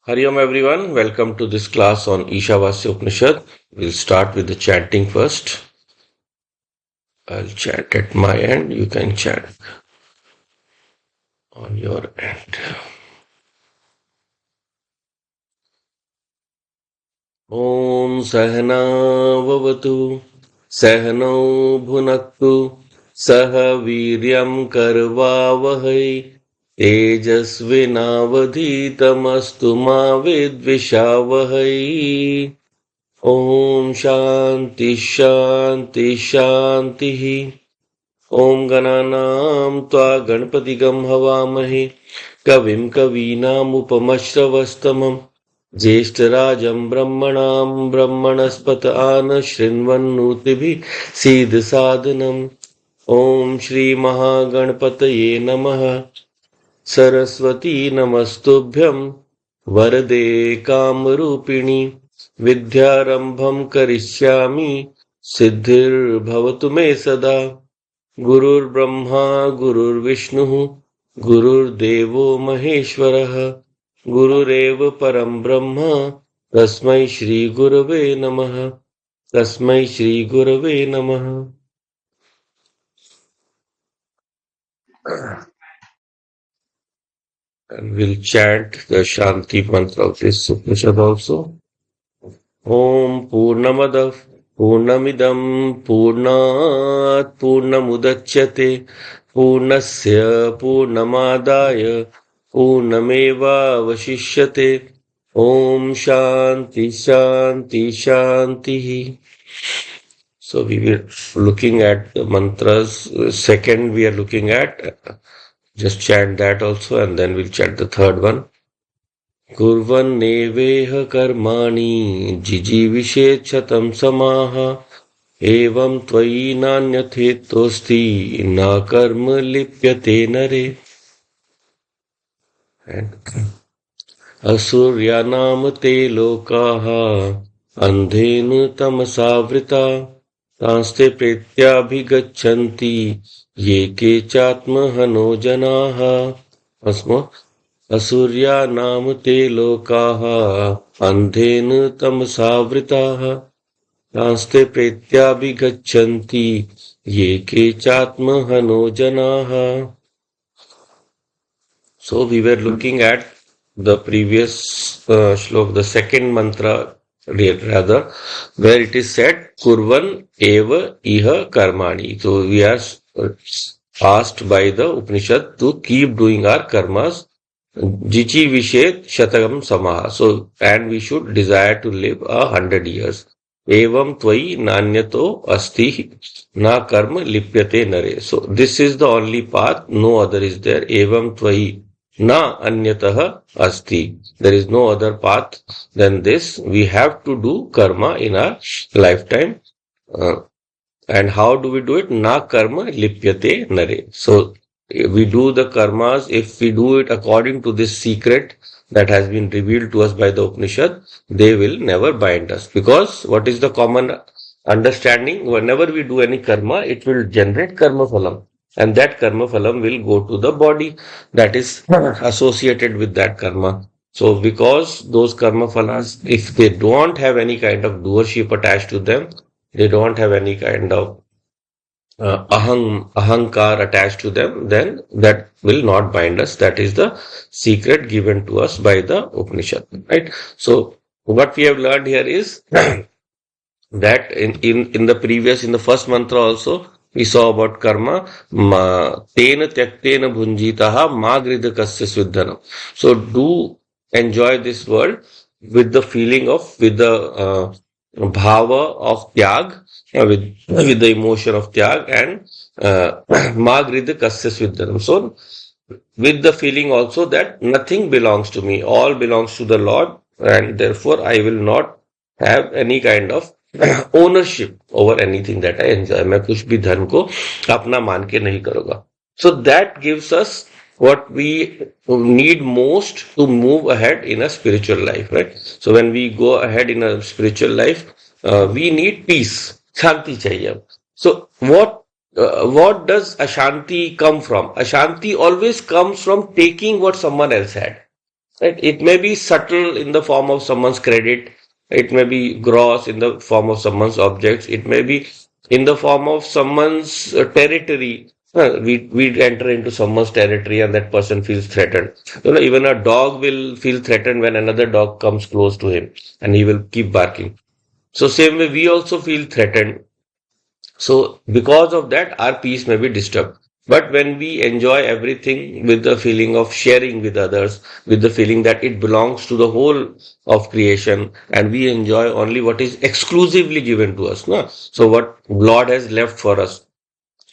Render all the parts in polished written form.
Hari Om everyone, welcome to this class on Ishavasya Upanishad. We'll start with the chanting first. I'll chant at my end, you can chant on your end. Om Sahana Vavatu Sahano Bhunaktu Saha Viryam Karvavahai Tejasvinavadhitamastu ma vidvishavahai. Om Shanti Shanti Shanti. Om Gananam Tva Ganpatigam Havamahi Kavim Kavinam Upamashravastamam Jeshtarajam Brahmanam Brahmanaspata Ana Shrinvannutibhi Siddh Sadhanam. Om Shri Mahaganpataye Namaha Saraswati Namastubhyam Varade Kamarupini Vidyarambham Karishyami Siddhir Bhavatu Me Sada. Gurur Brahma Gurur Vishnu Gurur Devo Maheshwarah Gurureva Param Brahma Tasmai Shri Gurave Namaha. Tasmai Shri Gurave Namaha. And we'll chant the Shanti mantra of this Upanishad also. Om Purnamadav Purnamidam Purnat Purnamudachyate Purnasya Purnamadaya Purnameva Vashishyate. Om Shanti Shanti Shanti. So we were looking at the mantras. Second we are looking at. Just chant that also and then we'll chant the third one. Kurvanneveha karmani jijivishechatam samaha evam tvayi nanyatetosti na karma lipyate nare. And asuryanam te lokaha andhenu tamasavrita तांस्ते प्रेत्याभिगच्छन्ति ये केचात्महनो जनाः. असुर्या नाम ते लोकाः अन्धेन तमसावृताः तांस्ते प्रेत्याभिगच्छन्ति ये केचात्महनो जनाः. So we were looking at the previous shlok, the second mantra rather, where it is said kurvan eva iha karmani. So we are asked by the Upanishad to keep doing our karmas. Jichi vishet shatagam samaha. So, and we should desire to live 100 years. Evam tvai nanyato asti na karma lipyate nare. So this is the only path, no other is there. Evam tvai na anyatah asti. There is no other path than this. We have to do karma in our lifetime. And how do we do it? Na karma lipyate nare. So we do the karmas, if we do it according to this secret that has been revealed to us by the Upanishad, they will never bind us. Because what is the common understanding? Whenever we do any karma, it will generate karma phalam. And that karma phalam will go to the body that is associated with that karma. So because those karma phalas, if they don't have any kind of doership attached to them, they don't have any kind of ahankar attached to them, then that will not bind us. That is the secret given to us by the Upanishad, right? So what we have learned here is that in the first mantra also, we saw about karma, tena tyaktena bhunjitaha magridha kasya sviddhanam. So do enjoy this world with the feeling of, with the bhava of tyag, with the emotion of tyag, and magridha kasya sviddhanam. So with the feeling also that nothing belongs to me, all belongs to the Lord, and therefore I will not have any kind of ownership over anything that I enjoy. मैं कुछ भी धर्म को अपना मान के नहीं करूँगा. So that gives us what we need most to move ahead in a spiritual life, right? So when we go ahead in a spiritual life, we need peace. Shanti चाहिए. So what does Ashanti come from? Ashanti always comes from taking what someone else had. Right? It may be subtle in the form of someone's credit. It may be gross in the form of someone's objects. It may be in the form of someone's territory. We enter into someone's territory and that person feels threatened. Even a dog will feel threatened when another dog comes close to him and he will keep barking. So same way we also feel threatened, so because of that, our peace may be disturbed. But when we enjoy everything with the feeling of sharing with others, with the feeling that it belongs to the whole of creation, and we enjoy only what is exclusively given to us, no? So what Lord has left for us,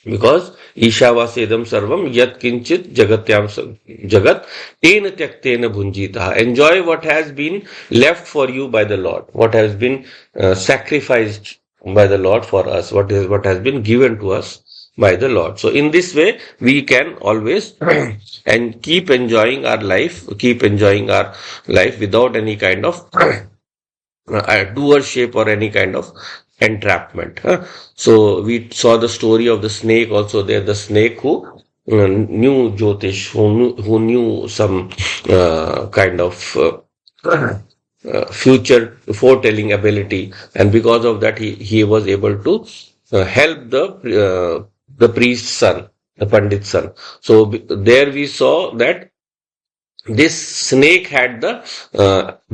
because Ishavasyedam Sarvam Yat Kinchit Jagatyam Jagat Tena Tyaktena Bhunjita. Enjoy what has been left for you by the Lord, what has been sacrificed by the Lord for us, what has been given to us by the Lord. So in this way, we can always and keep enjoying our life without any kind of doership or any kind of entrapment. So we saw the story of the snake also there, the snake who knew Jyotish, who knew some kind of future foretelling ability, and because of that he was able to help the priest's son, the pandit's son. So there we saw that this snake had the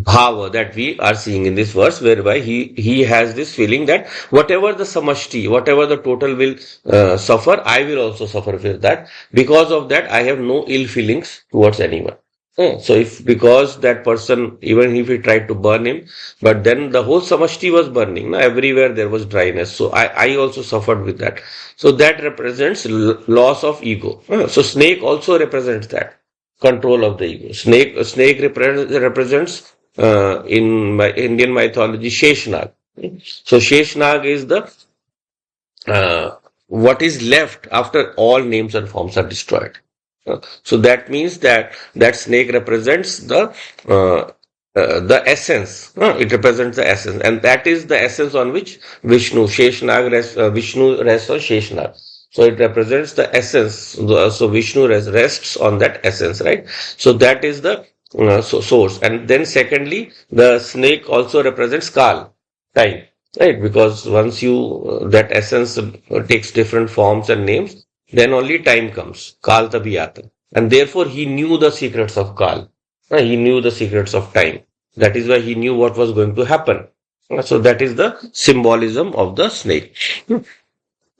bhava that we are seeing in this verse, whereby he has this feeling that whatever the samashti, whatever the total will suffer, I will also suffer with that. Because of that, I have no ill feelings towards anyone. So if because that person, even if he tried to burn him, but then the whole samashti was burning, na, everywhere there was dryness. So I also suffered with that. So that represents loss of ego. So snake also represents that control of the ego. Snake represents in my Indian mythology Sheshnag. So Sheshnag is the what is left after all names and forms are destroyed. So that means that that snake represents the essence. It represents the essence, and that is the essence on which Vishnu rests on Sheshnag. So it represents the essence. So Vishnu rests on that essence, right? So that is the source. And then secondly, the snake also represents Kal, time, right? Because once that essence takes different forms and names, then only time comes. Kal tabhi aata. And therefore he knew the secrets of Kal. He knew the secrets of time. That is why he knew what was going to happen. So that is the symbolism of the snake.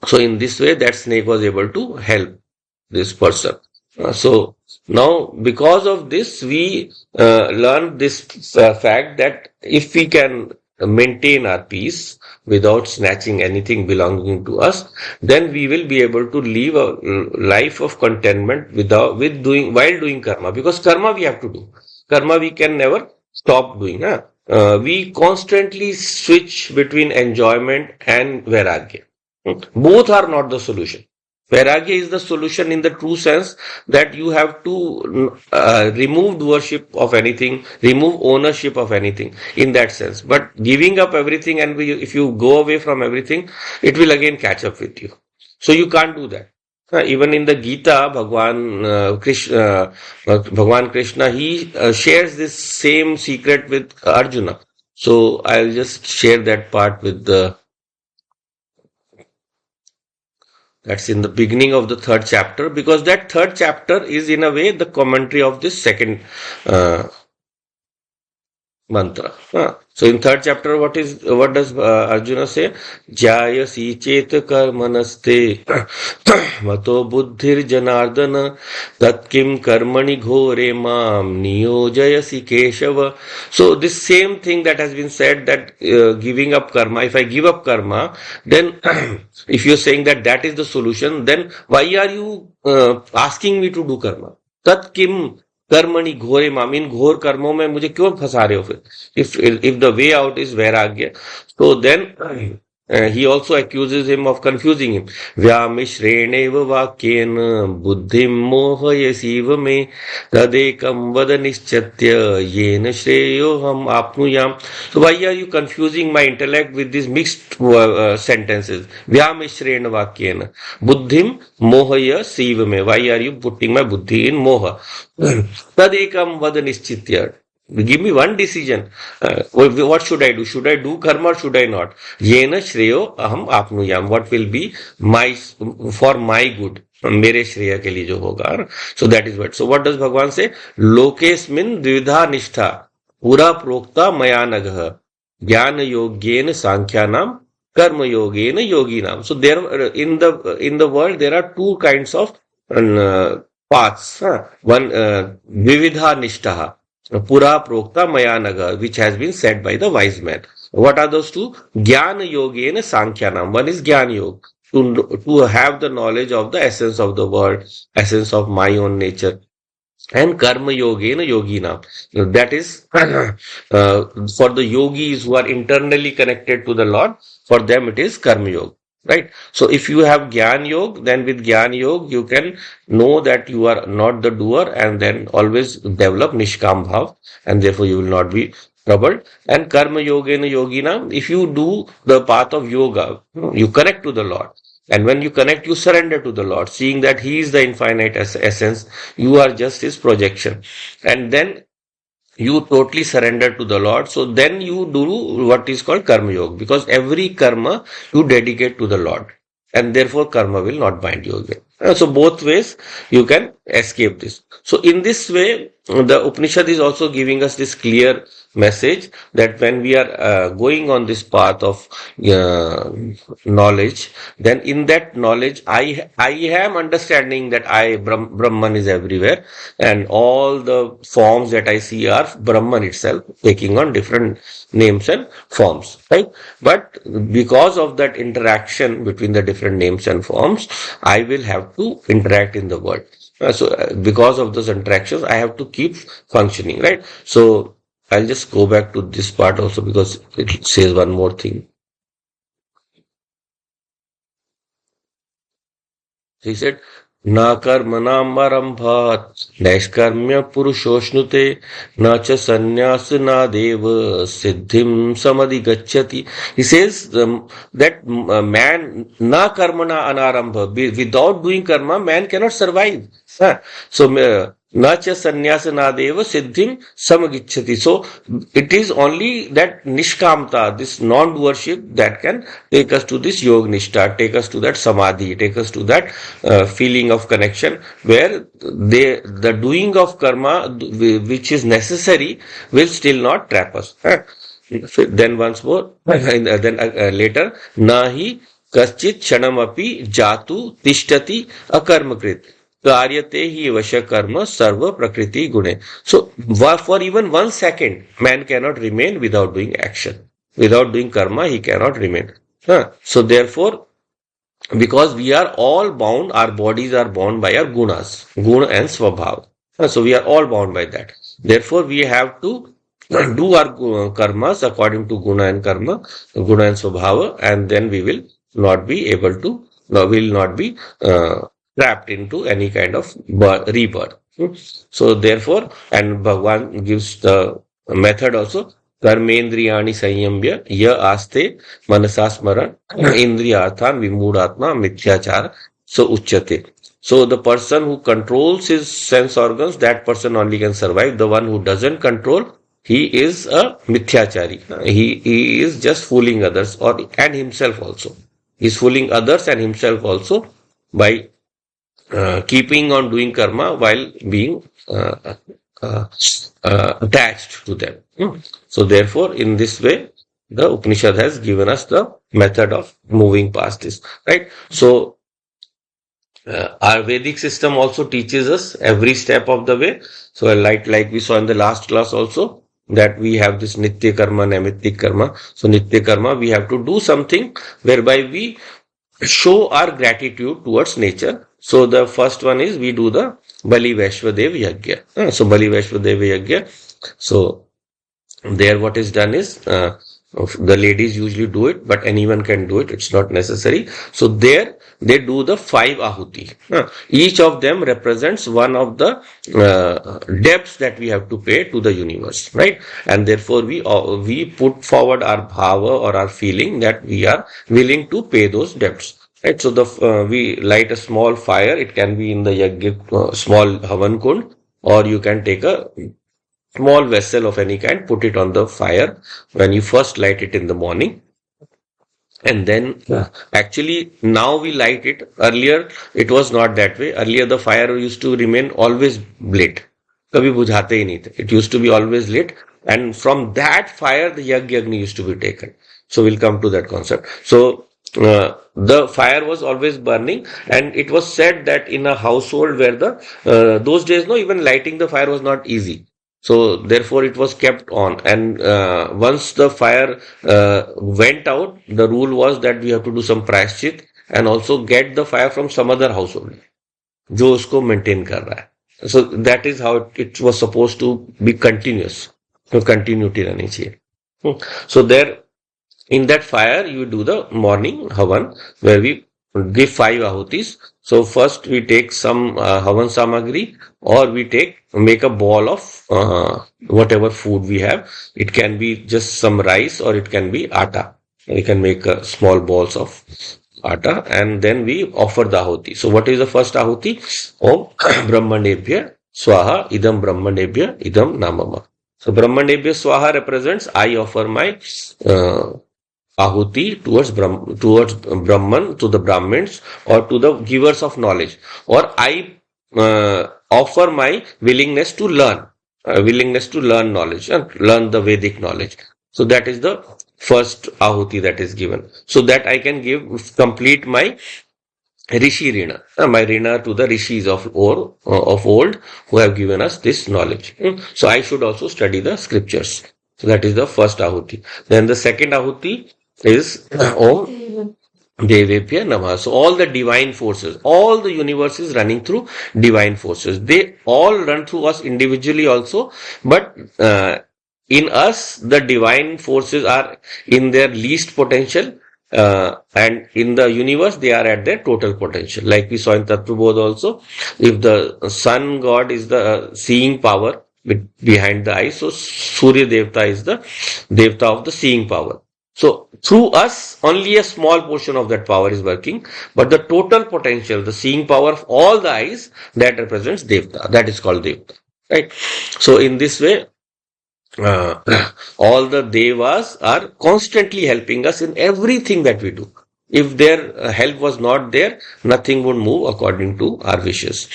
So in this way, that snake was able to help this person. So now, because of this, we learn this fact that if we can maintain our peace without snatching anything belonging to us, then we will be able to live a life of contentment while doing karma. Because karma we have to do. Karma we can never stop doing. We constantly switch between enjoyment and vairagya. Both are not the solution. Vairagya is the solution in the true sense that you have to remove worship of anything, remove ownership of anything in that sense. But giving up everything, and if you go away from everything, it will again catch up with you. So you can't do that. Even in the Gita, Bhagwan Krishna, he shares this same secret with Arjuna. So I'll just share that part with that's in the beginning of the third chapter, because that third chapter is in a way the commentary of this second uh, mantra. So in third chapter, what does Arjuna say? Jayasi chet karmanaste mato buddhir janardana tatkim karmani ghore mam niyojayasi keshava. So this same thing that has been said, that giving up karma, if I give up karma, then if you're saying that that is the solution, then why are you asking me to do karma? Tatkim कर्मणि घोरे माम, इन घोर कर्मों में मुझे क्यों फंसा रहे हो फिर? If the way out is vairagya, so then He also accuses him of confusing him. Vyamishreneva vakyena buddhim mohayasiva me tadekam vada nischatya yena shreyoham apnuyam. So why are you confusing my intellect with these mixed sentences? Vyamishrena vakyena buddhim mohaya siva me. Why are you putting my buddhi in moha? Tadekam vada nischitya. Give me one decision. What should I do? Should I do karma or should I not? Yena shreyo aham apnuyam. What will be my for my good? मेरे श्रेय के लिए जो होगा. So that is what. So what does Bhagwan say? लोकेस्मिन् द्विधा निष्ठा पुरा प्रोक्ता मया नघः ज्ञान योग्येन सांख्यानाम कर्म योगेन योगिनाम. So there in the world there are two kinds of paths. One vividha nishtha Pura Prokta Mayanaga, which has been said by the wise man. What are those two? Jnana Yogena Sankhyanam. One is Jnana Yoga, to have the knowledge of the essence of the world, essence of my own nature. And Karma Yogena Yogina. That is for the yogis who are internally connected to the Lord, for them it is Karma Yoga. Right? So if you have Gyan Yoga, then with Gyan Yoga, you can know that you are not the doer and then always develop Nishkam Bhav and therefore you will not be troubled. And Karma Yogena Yogina, if you do the path of yoga, you connect to the Lord. And when you connect, you surrender to the Lord, seeing that He is the infinite essence, you are just His projection. And then you totally surrender to the Lord. So then you do what is called karma yoga, because every karma you dedicate to the Lord, and therefore karma will not bind you again. So both ways you can escape this. So in this way, the Upanishad is also giving us this clear message that when we are going on this path of knowledge, then in that knowledge, I am understanding that Brahman is everywhere, and all the forms that I see are Brahman itself, taking on different names and forms, right? But because of that interaction between the different names and forms, I will have to interact in the world. Because of those interactions, I have to keep functioning, right? So I'll just go back to this part also because it says one more thing. He said, Na karmanam arambhat naiskarmya purushoshnute na cha sannyas na deva siddhim samadhi gacchati. He says that man na karmana anarambha, without doing karma, man cannot survive. So na cha sannyas na deva siddhim samagicchati. So it is only that nishkamta, this non-worship, that can take us to this yoga nishtha, take us to that samadhi, take us to that feeling of connection, where the doing of karma which is necessary will still not trap us. So then once more, then later, nahi kaschit kshanamapi jatu tishtati akarmakrit. Karyate hi vasha karma sarva prakriti gune. So for even 1 second, man cannot remain without doing action. Without doing karma, he cannot remain. So therefore, because we are all bound, our bodies are bound by our gunas, guna and swabhav. So we are all bound by that. Therefore, we have to do our karmas according to guna and karma, guna and swabhava, and then we will not be able to, will not be trapped into any kind of rebirth. So therefore, and Bhagwan gives the method also, कर्मेन्द्रियाणि संयम्य य आस्ते मनसा स्मरण इंद्रियार्थान विमूढ़ात्मा मिथ्याचार so uchyate. So the person who controls his sense organs, that person only can survive. The one who doesn't control, he is a mithyachari. He is just fooling others and himself also. He is fooling others and himself also by keeping on doing karma while being attached to them. So therefore, in this way, the Upanishad has given us the method of moving past this, right? So our Vedic system also teaches us every step of the way. So like we saw in the last class also, that we have this Nitya Karma, Naimittik Karma. So Nitya Karma, we have to do something whereby we show our gratitude towards nature. So the first one is we do the Bali Vaishvadev Yajna. So Bali Vaishvadev Yajna. So there what is done is The ladies usually do it, but anyone can do it. It's not necessary. So there they do the five ahuti. Each of them represents one of the debts that we have to pay to the universe, right? And therefore we put forward our bhava or our feeling that we are willing to pay those debts. Right, so we light a small fire. It can be in the yajna, small havan kund, or you can take a small vessel of any kind, put it on the fire when you first light it in the morning. And then actually now we light it. Earlier it was not that way. Earlier the fire used to remain always lit. कभी बुझाते ही नहीं थे. It used to be always lit. And from that fire the yagni used to be taken. So we'll come to that concept. So the fire was always burning, and it was said that in a household where the those days, no, even lighting the fire was not easy. So therefore it was kept on, and once the fire went out, the rule was that we have to do some prashchit and also get the fire from some other household जो उसको maintain कर रहा है. So that is how it was supposed to be continuous. So continuity रहनी चाहिए. So there in that fire, you do the morning havan where we give five ahutis. So first we take some havan samagri, or we make a ball of whatever food we have. It can be just some rice, or it can be atta. We can make small balls of atta, and then we offer the ahuti. So what is the first ahuti? Om Brahmanebhya Swaha Idam Brahmanebhya Idam Namama. So Brahmanebhya Swaha represents I offer my ahuti towards Brahman, to the Brahmins, or to the givers of knowledge, or I offer my willingness to learn knowledge and learn the Vedic knowledge. So that is the first ahuti that is given, so that I can complete my Rishi Rina, my Rina to the Rishis of old who have given us this knowledge. So I should also study the scriptures. So that is the first ahuti. Then the second ahuti is Om Devepya Namaha. So all the divine forces, all the universe is running through divine forces. They all run through us individually also, but in us, the divine forces are in their least potential, and in the universe, they are at their total potential. Like we saw in Tattvabodha also, if the sun god is the seeing power behind the eyes, so Surya Devta is the Devta of the seeing power. So through us, only a small portion of that power is working, but the total potential, the seeing power of all the eyes, that represents Devta. That is called Devta. Right? So in this way, all the devas are constantly helping us in everything that we do. If their help was not there, nothing would move according to our wishes.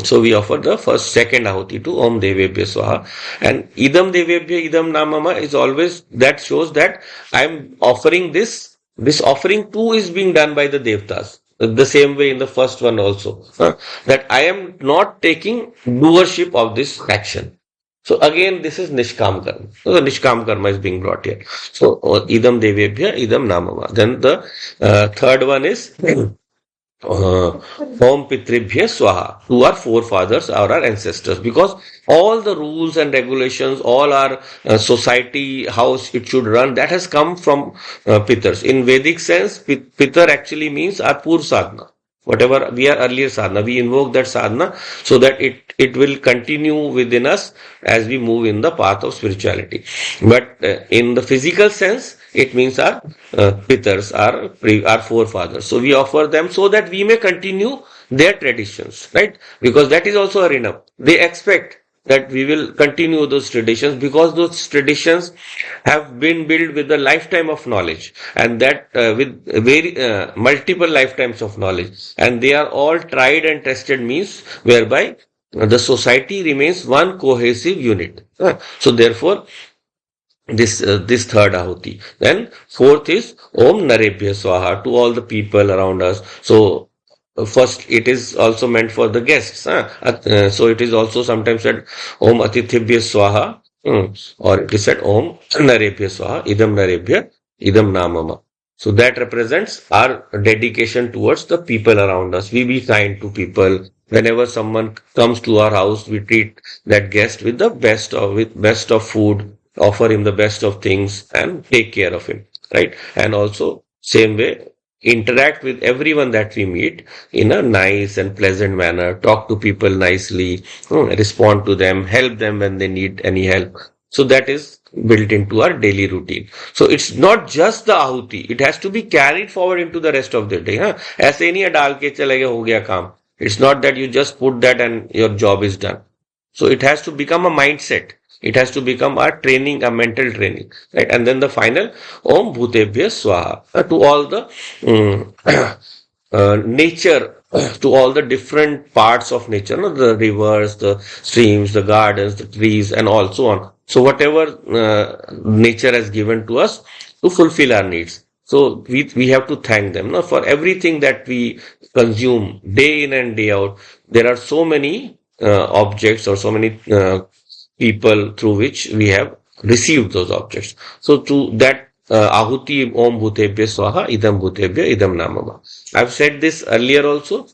So we offer the second ahuti to Om Devebhya Swaha. And Idam Devebhya Idam Namama is always, that shows that I am offering this. This offering too is being done by the devtas. The same way in the first one also. That I am not taking doership of this action. So again, this is Nishkam Karma. So the Nishkam Karma is being brought here. So Idam Devebhya Idam Namama. Then the third one is Om Pitribhya Swaha, to our forefathers or our ancestors, because all the rules and regulations, all our society, how it should run, that has come from Pitars. In Vedic sense, Pitar actually means our Pur Sadhana. Whatever we are earlier sadhana, we invoke that sadhana so that it will continue within us as we move in the path of spirituality. But in the physical sense, it means our pitars, our forefathers. So we offer them so that we may continue their traditions, right? Because that is also a rinam. They expect that we will continue those traditions, because those traditions have been built with a lifetime of knowledge, and that with very multiple lifetimes of knowledge, and they are all tried and tested means whereby the society remains one cohesive unit. So therefore, this third ahuti. Then fourth is Om Narebhya Swaha, to all the people around us. So first, it is also meant for the guests. So it is also sometimes said Om Atithibhya Swaha, or it is said Om Narebhya Swaha, Idam Narebhya, Idam Namama. So that represents our dedication towards the people around us. We be kind to people. Whenever someone comes to our house, we treat that guest with the best of food, offer him the best of things and take care of him, right? And also, same way, interact with everyone that we meet in a nice and pleasant manner, talk to people nicely, respond to them, help them when they need any help. So that is built into our daily routine. So it's not just the ahuti, it has to be carried forward into the rest of the day. हाँ? ऐसे नहीं है डाल के चले गए हो गया काम. It's not that you just put that and your job is done. So it has to become a mindset. It has to become a training, a mental training, right? And then the final Om Bhutebhya Swaha to all the nature, to all the different parts of nature, no? The rivers, the streams, the gardens, the trees, and all so on. So whatever nature has given to us to fulfill our needs. So we have to thank them, no? For everything that we consume day in and day out. There are so many objects or so many people through which we have received those objects. So to that Ahuti Om Bhutebhya Swaha Idam Bhutebhya Idam Namama. I've said this earlier also.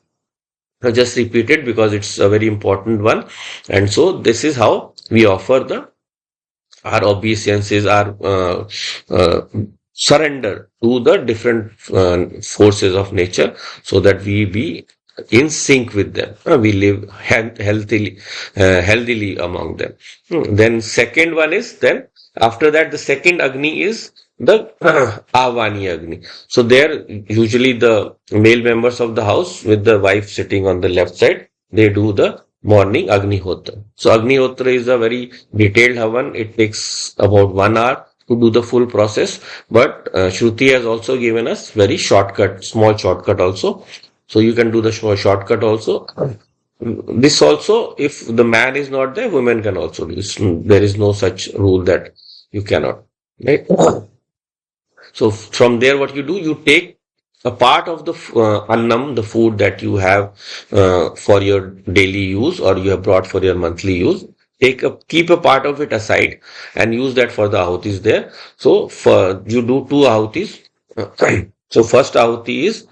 I just repeat it because it's a very important one. And so this is how we offer the our obeisances, our surrender to the different forces of nature so that we be in sync with them. We live healthily among them. Then second one is then after that the second Agni is the Avani Agni. So there usually the male members of the house with the wife sitting on the left side, they do the morning Agnihotra. So Agnihotra is a very detailed havan. It takes about 1 hour to do the full process. But Shruti has also given us very shortcut, small shortcut also. So you can do the shortcut also. This also, if the man is not there, women can also do. There is no such rule that you cannot. Right? So from there, what you do, you take a part of the annam, the food that you have for your daily use or you have brought for your monthly use. Keep a part of it aside and use that for the ahutis there. So for you do 2 ahutis. So first ahuti is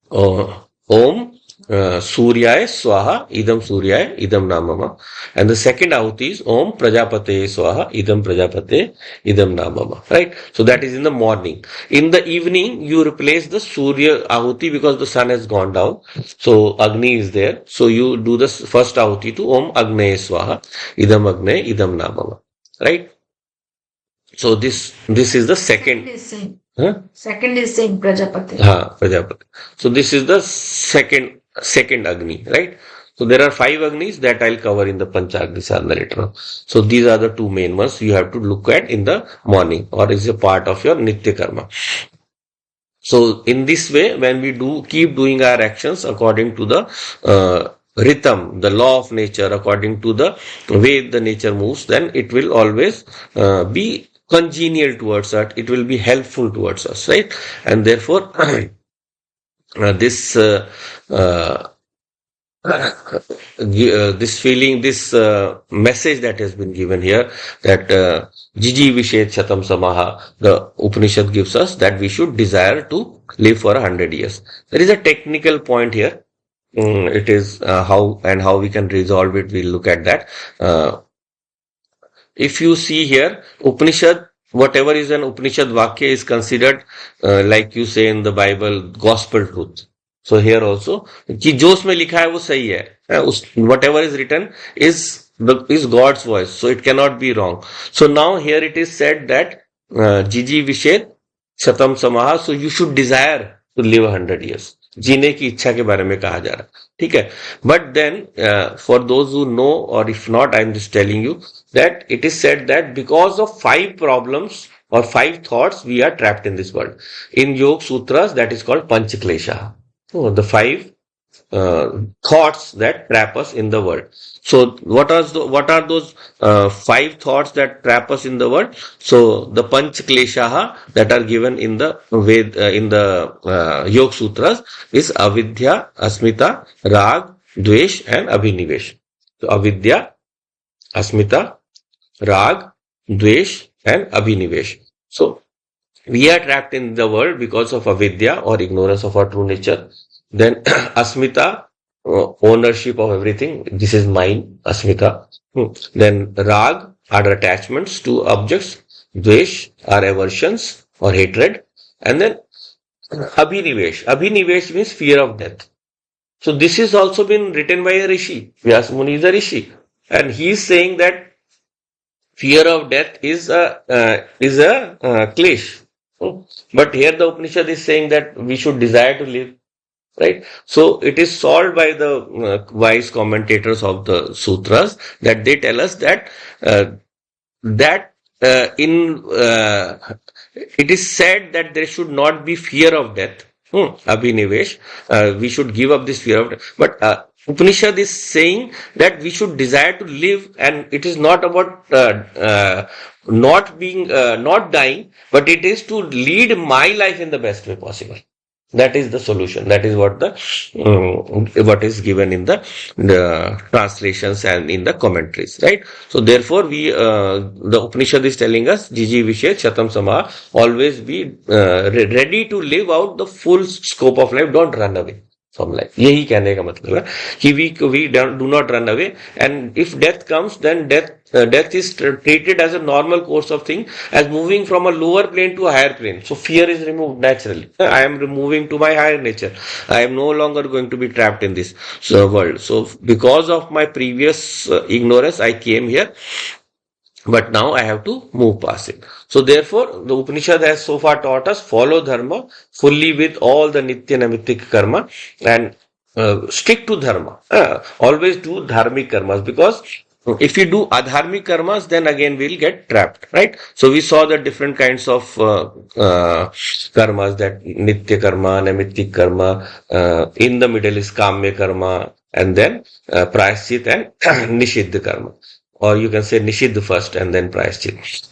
Om Suryaya Swaha Idam Suryaya Idam Namama. And the second ahuti is Om Prajapate Swaha Idam Prajapate Idam Namama. Right? So that is in the morning. In the evening, you replace the Surya ahuti because the sun has gone down. So Agni is there. So you do the first ahuti to Om Agnaya Swaha Idam Agnaya Idam Namama. Right? So this is the second. Is same. Huh? Second is same Prajapati. Prajapati. So this is the second Agni, right? So there are 5 Agnis that I'll cover in the Panchagni sadhana later on. So these are the 2 main ones you have to look at in the morning or is a part of your Nitya Karma. So in this way, when we keep doing our actions according to the rhythm, the law of nature, according to the way the nature moves, then it will always be congenial towards us. It will be helpful towards us, right? And therefore, this feeling, this message that has been given here, that Jiji Vishet Shatam Samaha, the Upanishad gives us that we should desire to live for 100 years. There is a technical point here. It is how we can resolve it. We'll look at that. If you see here, Upanishad, whatever is an Upanishad Vakya is considered, like you say in the Bible, gospel truth. So here also, कि जो उसमें लिखा है वो सही है. Whatever is written is God's voice, so it cannot be wrong. So now here it is said that Jiji Vishet Shatam Samaha, so you should desire to live 100 years. जीने की इच्छा के बारे में कहा जा रहा है, ठीक है. But then for those who know, or if not, I'm just telling you that it is said that because of 5 problems or 5 thoughts, we are trapped in this world. In Yoga Sutras, that is called Panchaklesha. So the 5 thoughts that trap us in the world. So what are those 5 thoughts that trap us in the world? So the Panch Kleshaha that are given in the Yoga Sutras is Avidya, Asmita, Rag, Dvesh and Abhinivesh. So Avidya, Asmita, Rag, Dvesh and Abhinivesh. So we are trapped in the world because of avidya or ignorance of our true nature. Then asmita, ownership of everything. This is mine, asmita. Then rag, are attachments to objects, dvesh are aversions or hatred, and then abhinivesh. Abhinivesh means fear of death. So this is also been written by a rishi. Vyas Muni is a rishi, and he is saying that fear of death is a klesh. Hmm. But here the Upanishad is saying that we should desire to live, right? So it is solved by the wise commentators of the sutras, that they tell us that uh, that in it is said that there should not be fear of death. Abhinivesh, we should give up this fear of death. But Upanishad is saying that we should desire to live, and it is not about not dying, but it is to lead my life in the best way possible. That is the solution. That is what is given in the translations and in the commentaries, right? So therefore, the Upanishad is telling us, Jiji Vishe Chatam Sama, always be ready to live out the full scope of life. Don't run away from life. यही कहने का मतलब है कि we do not run away, and if death comes, then death is treated as a normal course of thing, as moving from a lower plane to a higher plane. So fear is removed naturally. I am moving to my higher nature. I am no longer going to be trapped in this world. So because of my previous ignorance, I came here, but now I have to move past it. So therefore, the Upanishad has so far taught us, follow dharma fully with all the nitya namitik karma, and stick to dharma. Always do dharmic karmas, because if you do adharmic karmas, then again we'll get trapped, right? So we saw the different kinds of karmas, that nitya karma, namitik karma. In the middle is kamya karma, and then prayaschit and nishiddha karma, or you can say Nishid first and then Prayashchit.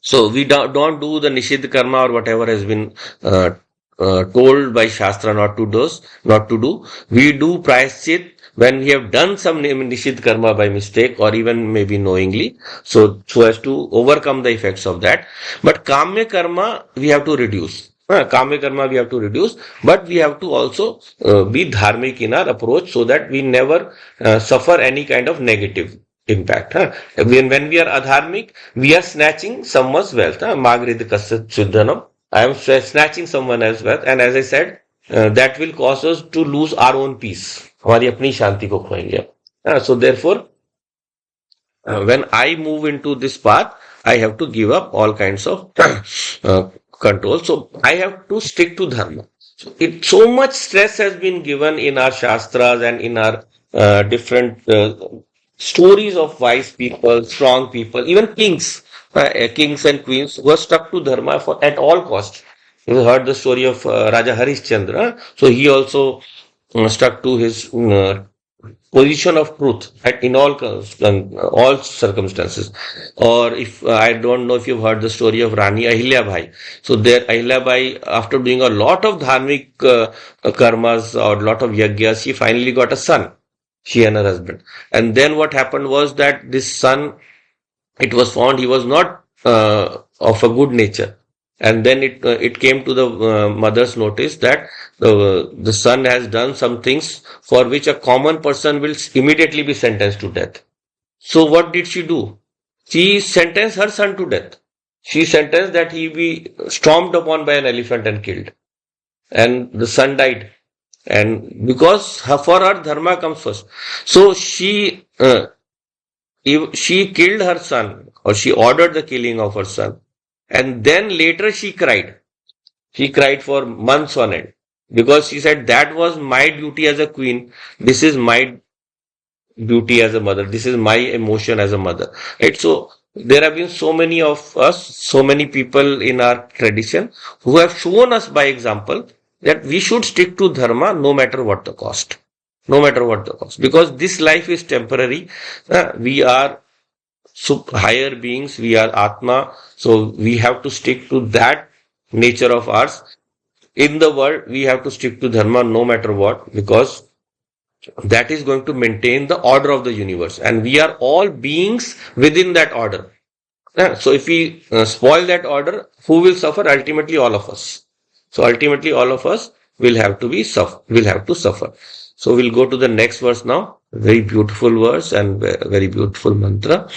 So we don't do the Nishid karma or whatever has been told by Shastra not to do. We do Prayashchit when we have done some Nishid karma by mistake or even maybe knowingly, so as to overcome the effects of that. But Kamya karma we have to reduce. Kamya karma we have to reduce, but we have to also be dharmic in our approach, so that we never suffer any kind of negative impact. When we are adharmic, we are snatching someone's wealth. Magrid kasat chuddhanam. I am snatching someone else's wealth, and as I said, that will cause us to lose our own peace. हमारी अपनी शांति को खोएंगे. So therefore, when I move into this path, I have to give up all kinds of control. So I have to stick to dharma. So much stress has been given in our shastras and in our different stories of wise people, strong people, even kings and queens who are stuck to dharma at all costs. You heard the story of Raja Harishchandra. So he also stuck to his position of truth in all circumstances. Or if I don't know if you've heard the story of Rani Ahilyabai. So there Ahilyabai, after doing a lot of dharmic karmas or a lot of yagyas, she finally got a son. She and her husband. And then what happened was that this son, it was found he was not of a good nature. And then it came to the mother's notice that the son has done some things for which a common person will immediately be sentenced to death. So what did she do? She sentenced her son to death. She sentenced that he be stomped upon by an elephant and killed. And the son died. And because for her dharma comes first. So she killed her son, or she ordered the killing of her son. And then later she cried. She cried for months on end, because she said, that was my duty as a queen. This is my duty as a mother. This is my emotion as a mother. Right? So there have been so many of us, so many people in our tradition who have shown us by example that we should stick to dharma no matter what the cost. No matter what the cost. Because this life is temporary. We are higher beings. We are Atma. So we have to stick to that nature of ours. In the world, we have to stick to dharma no matter what, because that is going to maintain the order of the universe. And we are all beings within that order. So if we spoil that order, who will suffer? Ultimately, all of us. So ultimately, all of us will have to suffer. So we'll go to the next verse now. Very beautiful verse and very beautiful mantra.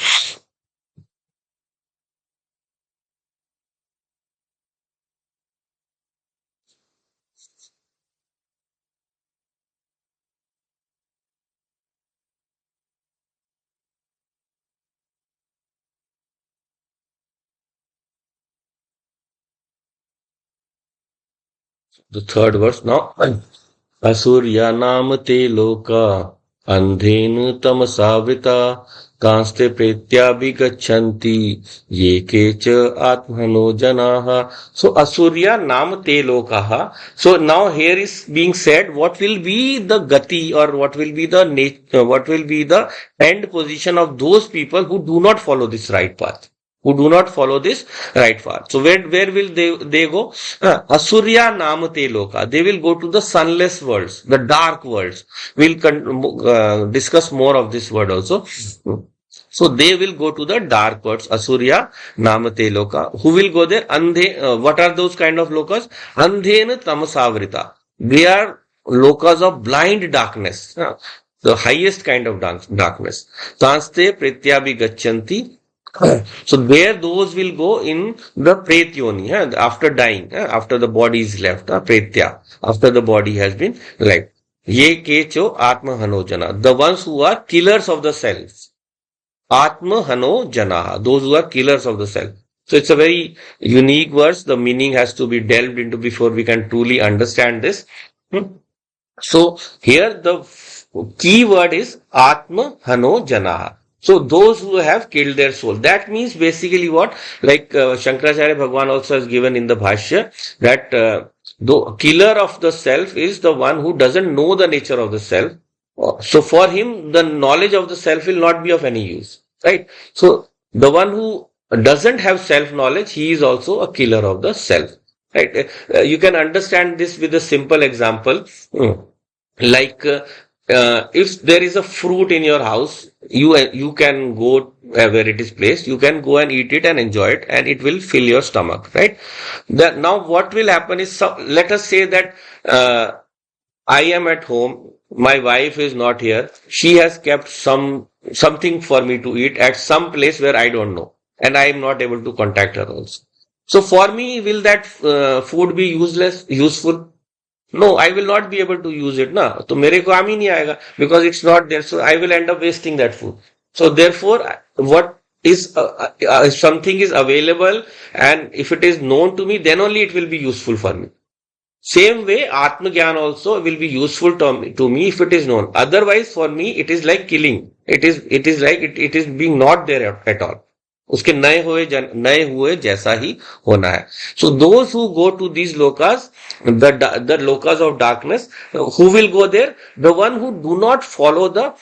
The third verse now. Asurya नाम ते लोका अंधेन तमसावृता कांस्ते प्रेत्याभिगच्छन्ति ये केच आत्मनो janaha. So Asurya नाम te lokaha. So now here is being said what will be the gati, or what will be the what will be the end position of those people who do not follow this right path, who do not follow this right path. So where will they go? Asurya namate loka. They will go to the sunless worlds, the dark worlds. We'll discuss more of this word also. So they will go to the dark worlds, Asurya namate loka. Who will go there? Andhe. What are those kind of lokas? Andhena tamasavrita. They are lokas of blind darkness. The highest kind of darkness. Tanste pretyabhi gachanti. So there those will go in the pretyoni, after dying, after the body is left, pretya, after the body has been left. Ye kecho atma hanojana, the ones who are killers of the self. Atma hano janaha, those who are killers of the self. So it's a very unique verse. The meaning has to be delved into before we can truly understand this. So here the key word is Atma Hano Janaha. So those who have killed their soul. That means basically what? Like Shankaracharya Bhagwan also has given in the Bhashya, that the killer of the self is the one who doesn't know the nature of the self. So for him, the knowledge of the self will not be of any use. Right? So the one who doesn't have self-knowledge, he is also a killer of the self. Right? You can understand this with a simple example. Like if there is a fruit in your house, you can go where it is placed, you can go and eat it and enjoy it, and it will fill your stomach, right? That now what will happen is, let us say that I am at home, my wife is not here, she has kept something for me to eat at some place where I don't know, and I am not able to contact her also. So for me, will that food be useful? No, I will not be able to use it ना, तो मेरे काम ही नहीं आएगा, because it's not there, so I will end up wasting that food. So therefore, what is if something is available and if it is known to me, then only it will be useful for me. Same way, Atma Gyan also will be useful to me if it is known. Otherwise, for me, it is like killing. It is like it is being not there at all. उसके नए हुए जैसा ही होना है. So those who go to these lokas, the lokas of darkness, who will go there? The one who do not follow the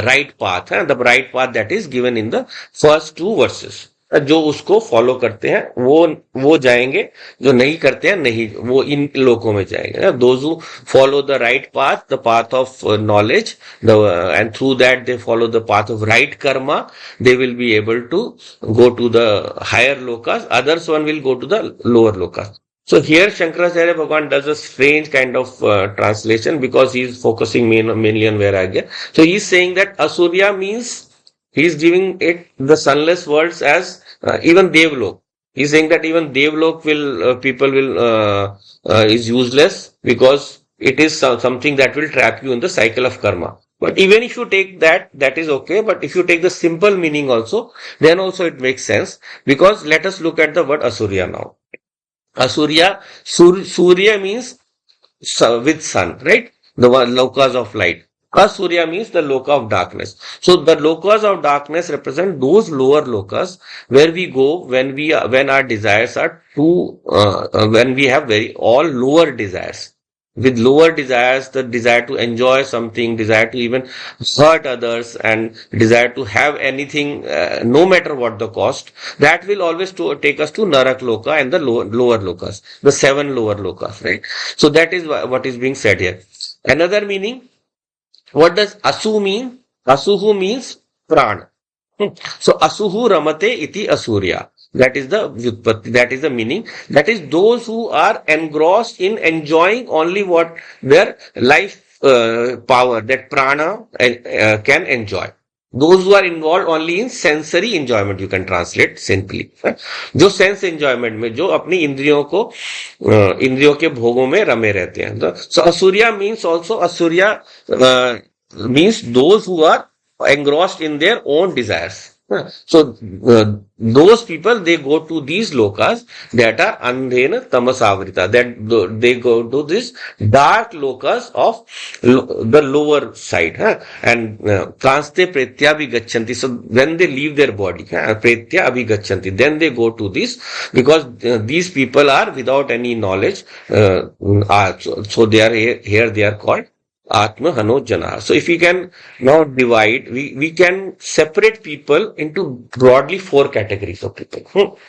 right path, the right path that is given in the first two verses. जो उसको follow करते हैं वो जाएंगे, जो नहीं करते हैं नहीं, वो इन लोकों में जाएंगे. Those who follow the right path, the path of knowledge, and through that they follow the path of right karma, they will be able to go to the higher lokas. Others one will go to the lower lokas. So here Shankaracharya Bhagwan does a strange kind of translation, because he is focusing mainly on Vairagya. So he is saying that Asurya means, he is giving it the sunless worlds as even Devlok. He is saying that even Devlok will people will is useless, because it is something that will trap you in the cycle of karma. But even if you take that is okay. But if you take the simple meaning also, then also it makes sense. Because let us look at the word Asurya now. Asurya, Surya means with sun, right? The lokas of light. Asurya means the loka of darkness. So the lokas of darkness represent those lower lokas where we go when our desires are when we have all lower desires. With lower desires, the desire to enjoy something, desire to even hurt others, and desire to have anything, no matter what the cost, that will always take us to Narak Loka and the lower lokas, the 7 lower lokas, right? So that is what is being said here. Another meaning, what does Asu mean? Asuhu means Pran. So Asuhu Ramate iti Asurya. That is the Vyutpatti, that is the meaning. That is those who are engrossed in enjoying only what their life power, that prana can enjoy. Those who are involved only in sensory enjoyment, you can translate simply. जो sense enjoyment में, जो अपनी इंद्रियों के भोगों में रमे रहते हैं. So Asurya means also, Asurya means those who are engrossed in their own desires. So those people, they go to these lokas that are andhena tamasavrita, that they go to this dark lokas of the lower side, and transte pretya abhigachanti. So when they leave their body, pretya abhigachanti, then they go to this, because these people are without any knowledge. So they are here they are called Atma Hanojana. So if we can now divide, we can separate people into broadly four categories of people.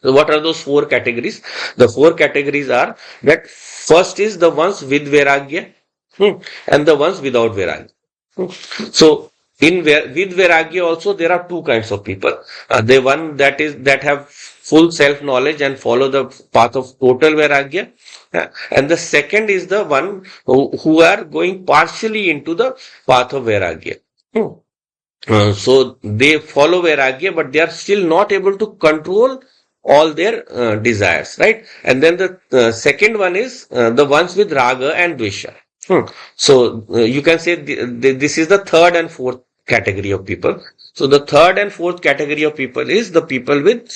So what are those four categories? The four categories are that first is the ones with Vairagya, and the ones without Vairagya. So with Vairagya also there are two kinds of people. The one that have full self knowledge and follow the path of total Vairagya. And the second is the one who are going partially into the path of Vairagya. Hmm. So they follow Vairagya, but they are still not able to control all their desires, right? And then the second one is the ones with Raga and Dvesha. So you can say this is the third and fourth category of people. So the third and fourth category of people is the people with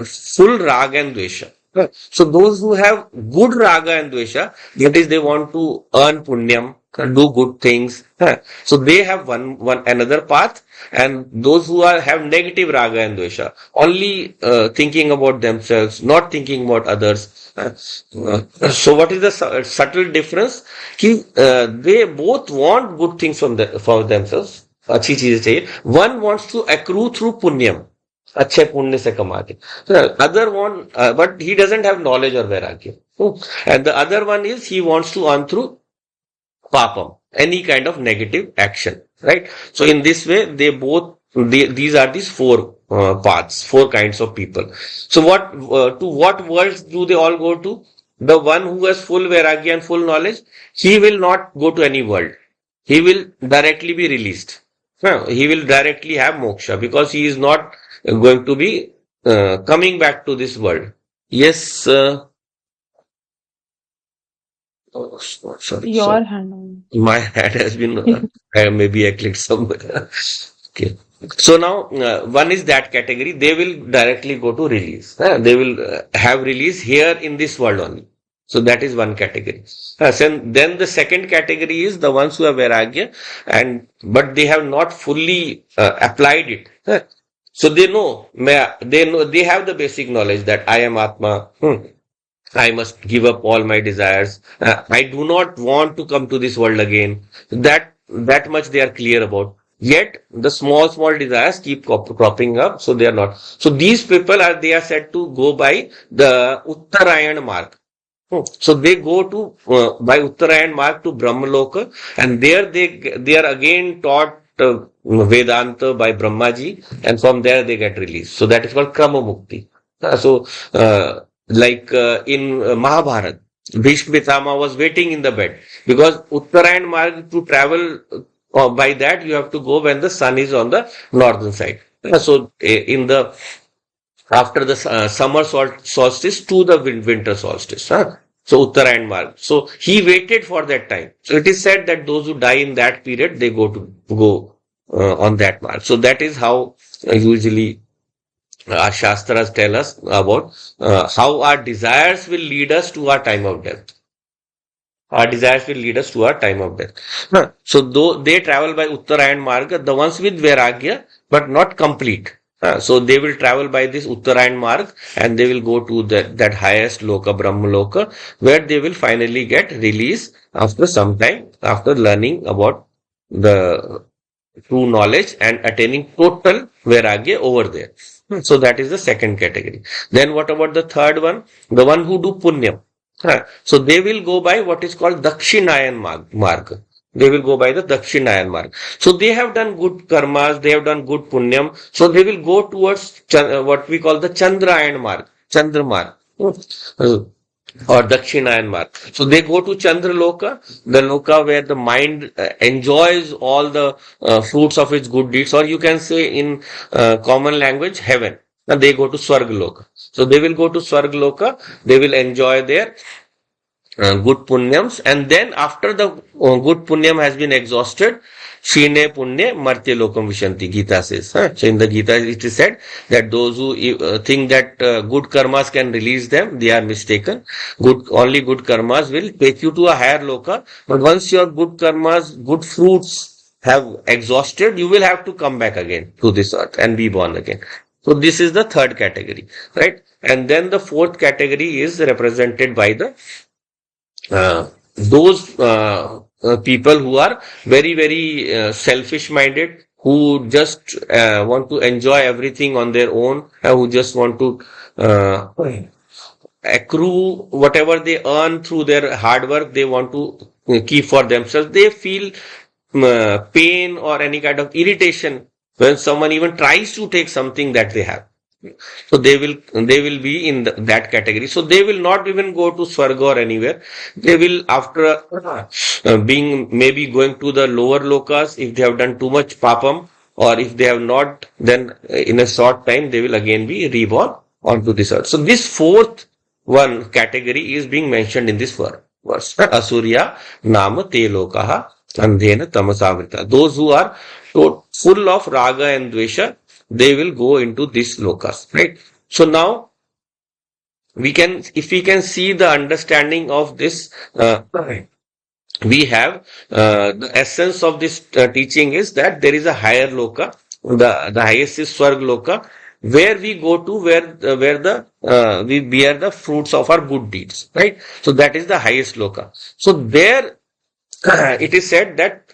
full Raga and Dvesha. So those who have good Raga and Dvesha, that is, they want to earn punyam, do good things. So they have one another path, and those who have negative Raga and Dvesha, only thinking about themselves, not thinking about others. So what is the subtle difference? They both want good things for themselves. अच्छी चीजें चाहिए. One wants to accrue through punyam. अच्छे पुण्य से कमा के. Other one, but he doesn't have knowledge or vairagya. And the other one is he wants to earn through papam, any kind of negative action, right? So in this way, these are these four paths, four kinds of people. So to what worlds do they all go to? The one who has full vairagya and full knowledge, he will not go to any world. He will directly be released. He will directly have moksha, because he is not going to be coming back to this world. Yes. Oh, sorry. Your hand on. My hand has been, maybe I clicked somewhere. Okay. So now, one is that category. They will directly go to release. They will have release here in this world only. So that is one category. Then the second category is the ones who have vairagya, but they have not fully applied it. So they have the basic knowledge that I am Atma. I must give up all my desires. I do not want to come to this world again. That much they are clear about. Yet the small desires keep cropping up, so they are not. So these people they are said to go by the Uttarayan mark. So they go to by Uttarayan mark to Brahmaloka, and there they are again taught Vedanta by Brahmaji, and from there they get released. So that is called Krama Mukti. In Mahabharata, Bhishma Pitama was waiting in the bed, because Uttarayan marg, to travel by that you have to go when the sun is on the northern side. So after the summer solstice to the winter solstice. So Uttarayan marg. So he waited for that time. So it is said that those who die in that period, they go on that marg. So that is how usually our Shastras tell us about how our desires will lead us to our time of death. Our desires will lead us to our time of death. So though they travel by Uttarayan Marga, the ones with Vairagya, but not complete. So they will travel by this Uttarayan Marg, and they will go to that highest loka, Brahma Loka, where they will finally get release after some time, after learning about the true knowledge and attaining total Vairagya over there. So that is the second category. Then what about the third one? The one who do punyam. So they will go by what is called Dakshinayan marg. They will go by the Dakshinayan marg. So they have done good karmas, they have done good punyam. So they will go towards what we call the Chandrayan marg, Chandra marg. Or Dakshinayan marg. So they go to Chandra Loka, the Loka where the mind enjoys all the fruits of its good deeds, or you can say in common language, heaven. And they go to Swarg Loka. So they will go to Swarg Loka, they will enjoy there good punyams, and then after the good punyam has been exhausted, Shine Punye Martya Lokam Vishanti, Gita says. So in the Gita it is said that those who think that good karmas can release them, they are mistaken. Only good karmas will take you to a higher loka, but once your good karmas, good fruits have exhausted, you will have to come back again to this earth and be born again. So this is the third category, right? And then the fourth category is represented by the those people who are very, very selfish minded, who just want to enjoy everything on their own, who just want to accrue whatever they earn through their hard work, they want to keep for themselves. They feel pain or any kind of irritation when someone even tries to take something that they have. So they will be in that category. So they will not even go to Swarga or anywhere. They will, after being maybe going to the lower lokas, if they have done too much papam, or if they have not, then in a short time they will again be reborn onto this earth. So this fourth one category is being mentioned in this verse. Asurya nama te lokaha andhena tamasavrita. Those who are full of raga and dvesha, they will go into this lokas, right? So now if we can see the understanding of this, we have the essence of this teaching is that there is a higher loka. The highest is Swarg loka, where we go to, where the we bear the fruits of our good deeds, right? So that is the highest loka. So there it is said that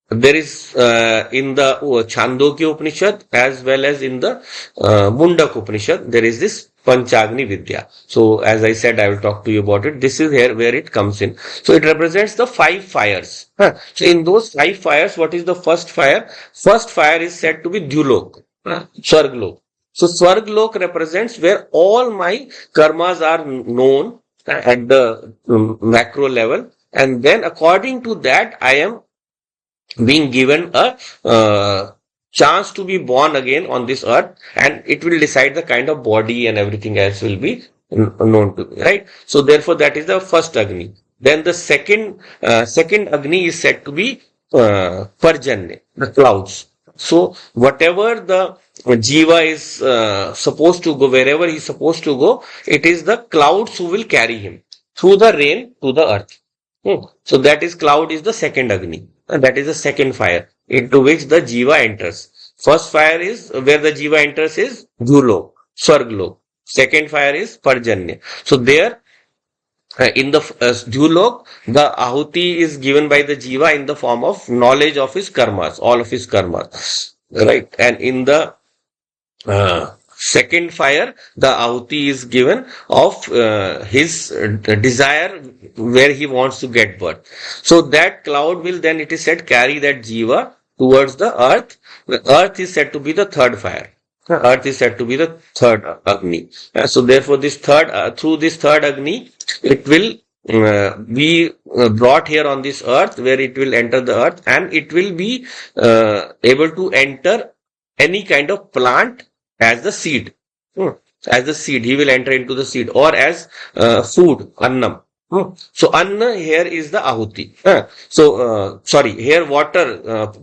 there is in the Chandogya Upanishad as well as in the Mundak Upanishad, there is this Panchagni Vidya. So as I said, I will talk to you about it. This is here where it comes in. So it represents the 5 fires. So in those 5 fires, what is the first fire? First fire is said to be Dhyulok, Swarglok. So Swarglok represents where all my karmas are known at the macro level, and then according to that I am being given a chance to be born again on this earth, and it will decide the kind of body and everything else will be known to me, right? So therefore that is the first Agni. Then the second Agni is said to be Parjanya, the clouds. So whatever the Jiva is supposed to go, wherever he is supposed to go, it is the clouds who will carry him through the rain to the earth. So that is cloud is the second Agni. And that is the second fire into which the Jiva enters. First fire is where the Jiva enters is Dhulok, Swarglok. Second fire is Parjanya. So there in the Dhulok, the Ahuti is given by the Jiva in the form of knowledge of his karmas, all of his karmas. Right? And in the second fire, the Ahuti is given of his desire where he wants to get birth. So that cloud will then, it is said, carry that Jiva towards the earth. The earth is said to be the third fire. Earth is said to be the third Agni. So therefore this third, through this third Agni, it will be brought here on this earth, where it will enter the earth, and it will be able to enter any kind of plant as the seed. As the seed, he will enter into the seed, or as food, annam. So anna here is the ahuti. Sorry, here water,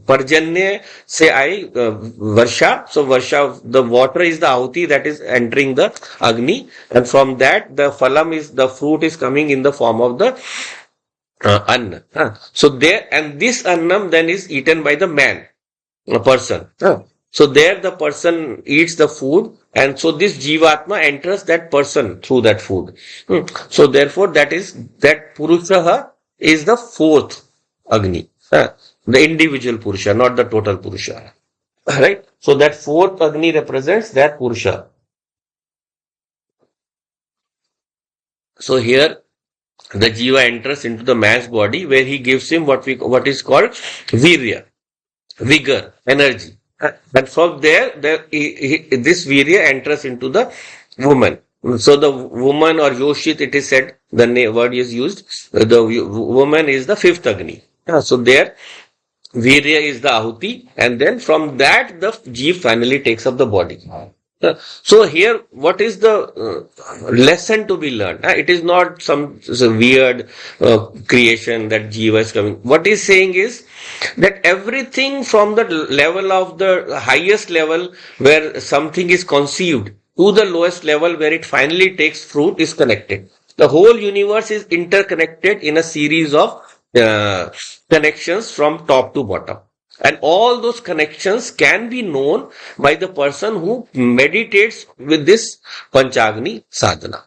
parjanya say varsha. So varsha, the water is the ahuti that is entering the agni, and from that the phalam is, the fruit is coming in the form of the anna. So there, and this annam then is eaten by the man, a person. So there the person eats the food, and so this Jivatma enters that person through that food. So therefore that Purusha is the fourth Agni. The individual Purusha, not the total Purusha. Right? So that fourth Agni represents that Purusha. So here the Jiva enters into the man's body, where he gives him what is called Virya, vigor, energy. And from there, this Virya enters into the woman. So the woman, or Yoshit, it is said, the word is used, the woman is the fifth Agni. So there, Virya is the Ahuti, and then from that the Jeev finally takes up the body. So here, what is the lesson to be learned? It is not some weird creation that Jiva is coming. What he's saying is that everything from the level of the highest level where something is conceived to the lowest level where it finally takes fruit is connected. The whole universe is interconnected in a series of uh, connections from top to bottom. And all those connections can be known by the person who meditates with this Panchagni sadhana.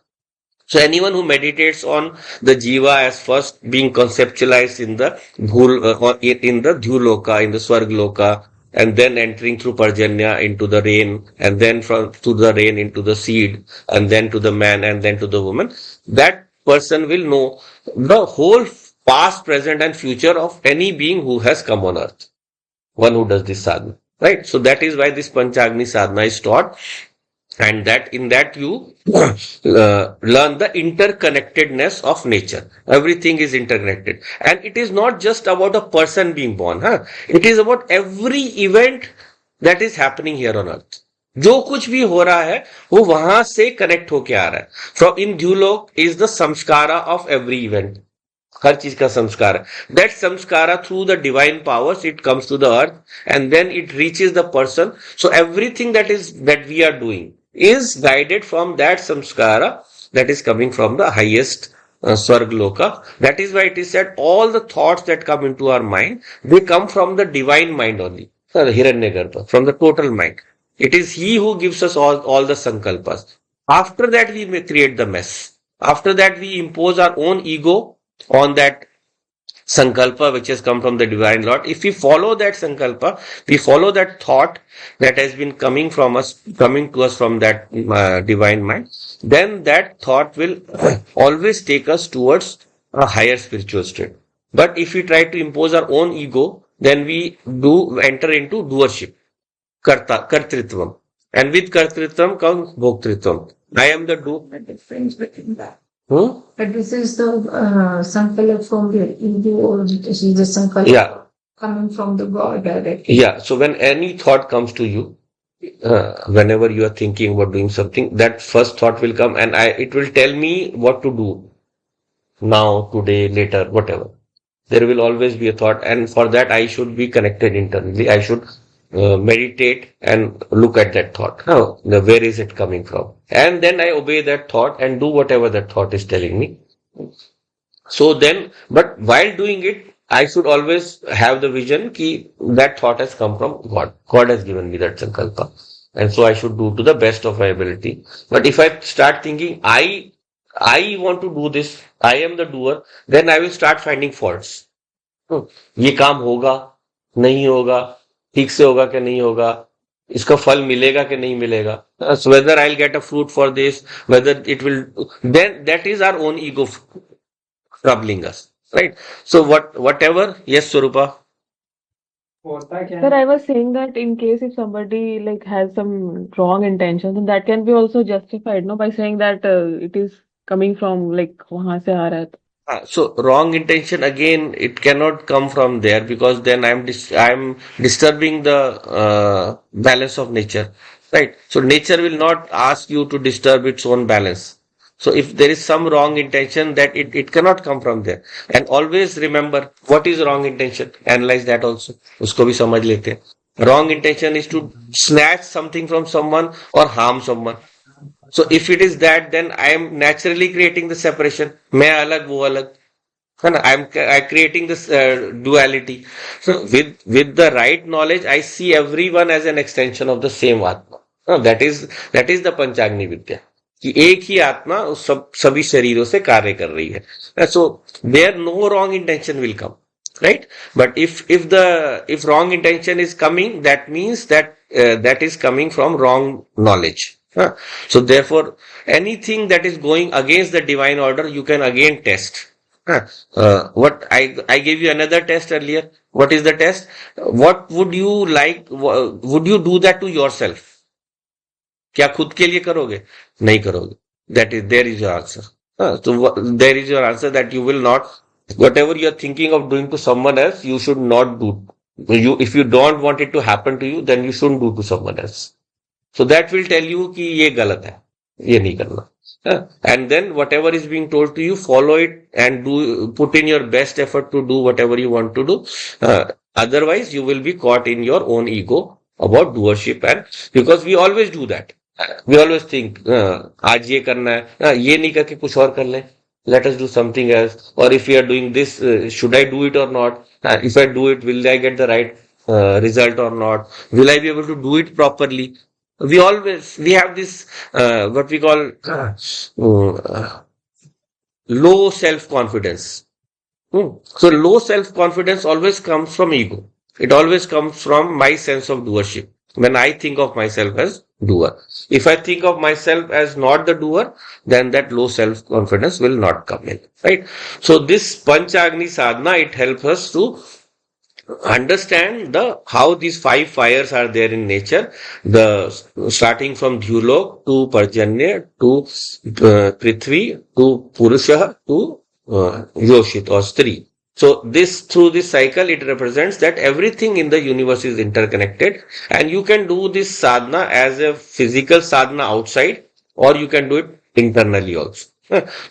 So anyone who meditates on the jiva as first being conceptualized in the in the Dhyuloka, in the Swargloka, and then entering through Parjanya into the rain, and then from to the rain into the seed, and then to the man, and then to the woman, that person will know the whole past, present, and future of any being who has come on earth. One who does this sadhana, right? So that is why this Panchagni sadhana is taught, and that in that you learn the interconnectedness of nature. Everything is interconnected, and it is not just about a person being born, huh? It is about every event that is happening here on earth. जो कुछ भी हो रहा है वो वहां से connect होके आ रहा है. From in Dhyulok is the samskara of every event. हर चीज का संस्कार है. That samskara through the divine powers it comes to the earth and then it reaches the person. So everything that we are doing is guided from that samskara that is coming from the highest Swargloka. That is why it is said all the thoughts that come into our mind, they come from the divine mind only. Hiranyagarbha, from the total mind. It is he who gives us all the sankalpas. After that we may create the mess. After that we impose our own ego on that sankalpa which has come from the divine Lord. If we follow that sankalpa, we follow that thought that has been coming to us from that divine mind, then that thought will always take us towards a higher spiritual state. But if we try to impose our own ego, then we do enter into doership, kartritvam. And with kartritvam comes bhoktritvam. I am the do. The difference between that. Hmm? But this is the sankalpa from the ego, or this is the sankalpa Yeah. coming from the God directly. Yeah. So when any thought comes to you, whenever you are thinking about doing something, that first thought will come and it will tell me what to do now, today, later, whatever. There will always be a thought, and for that I should be connected internally. I should meditate and look at that thought. Now, where is it coming from? And then I obey that thought and do whatever that thought is telling me. So then, but while doing it, I should always have the vision ki that thought has come from God. God has given me that sankalpa. And so I should do to the best of my ability. But if I start thinking, I want to do this, I am the doer, then I will start finding faults. ये काम होगा, नहीं होगा, ठीक से होगा कि नहीं होगा, इसका फल मिलेगा कि नहीं मिलेगा. So whether I'll get a fruit for this, whether it will, then that is our own ego troubling us, right? So whatever, yes, Swarupa. Sir, I was saying that in case if somebody like has some wrong intentions, then that can be also justified, no, by saying that it is coming from like वहां से आ रहा है. So wrong intention again, it cannot come from there because then I'm disturbing the balance of nature, right? So nature will not ask you to disturb its own balance. So if there is some wrong intention, that it cannot come from there. And always remember what is wrong intention. Analyze that also. उसको भी समझ लेते हैं. Wrong intention is to snatch something from someone or harm someone. So if it is that, then I am naturally creating the separation. मैं अलग वो अलग, है ना? I'm creating this duality. So with the right knowledge, I see everyone as an extension of the same Atma. That is the Panchagni Vidya. कि एक ही आत्मा उस सभी शरीरों से कार्य कर रही है. So there no wrong intention will come, right? But if wrong intention is coming, that means that that is coming from wrong knowledge. So therefore, anything that is going against the divine order, you can again test. What I gave you another test earlier. What is the test? What would you like? Would you do that to yourself? क्या खुद के लिए करोगे? नहीं करोगे. There is your answer. So there is your answer that you will not. Whatever you are thinking of doing to someone else, you should not do. If you don't want it to happen to you, then you shouldn't do to someone else. So that will tell you कि ये गलत है, ये नहीं करना. And then whatever is being told to you, follow it and put in your best effort to do whatever you want to do. Otherwise, you will be caught in your own ego about doership, and because we always do that. We always think, आज ये करना है, ये नहीं करके कुछ और कर लें. Let us do something else. Or if we are doing this, should I do it or not? If I do it, will I get the right result or not? Will I be able to do it properly? We have this, what we call, low self-confidence. So low self-confidence always comes from ego. It always comes from my sense of doership. When I think of myself as doer. If I think of myself as not the doer, then that low self-confidence will not come in. Right? So this Panchagni sadhana, it helps us to understand how these five fires are there in nature, starting from Dhyulok to Parjanya to Prithvi to Purusha to Yoshit or Stri. So through this cycle, it represents that everything in the universe is interconnected, and you can do this sadhana as a physical sadhana outside, or you can do it internally also.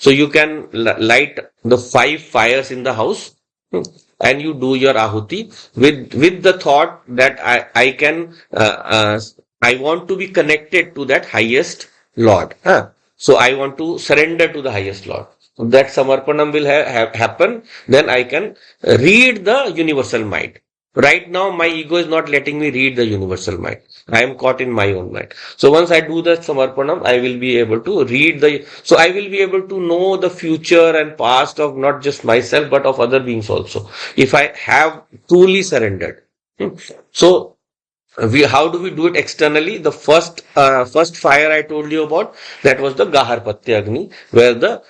So you can light the five fires in the house, and you do your ahuti with the thought that I want to be connected to that highest Lord. So I want to surrender to the highest Lord. That samarpanam will happen, then I can read the universal mind. Right now, my ego is not letting me read the universal mind. I am caught in my own mind. So once I do the samarpanam, I will be able to so I will be able to know the future and past of not just myself, but of other beings also. If I have truly surrendered. So how do we do it externally? The first fire I told you about, that was the Gaharpatya Agni, where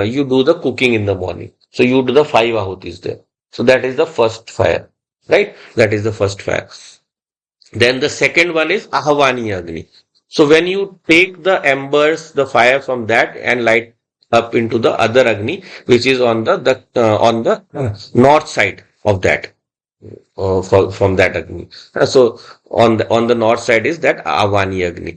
you do the cooking in the morning. So you do the 5 ahutis there. So that is the first fire, right? That is the first fire. Then the second one is Ahavani Agni. So when you take the embers, the fire from that, and light up into the other Agni, which is on the north side of that. From that Agni. So on the north side is that Avani Agni.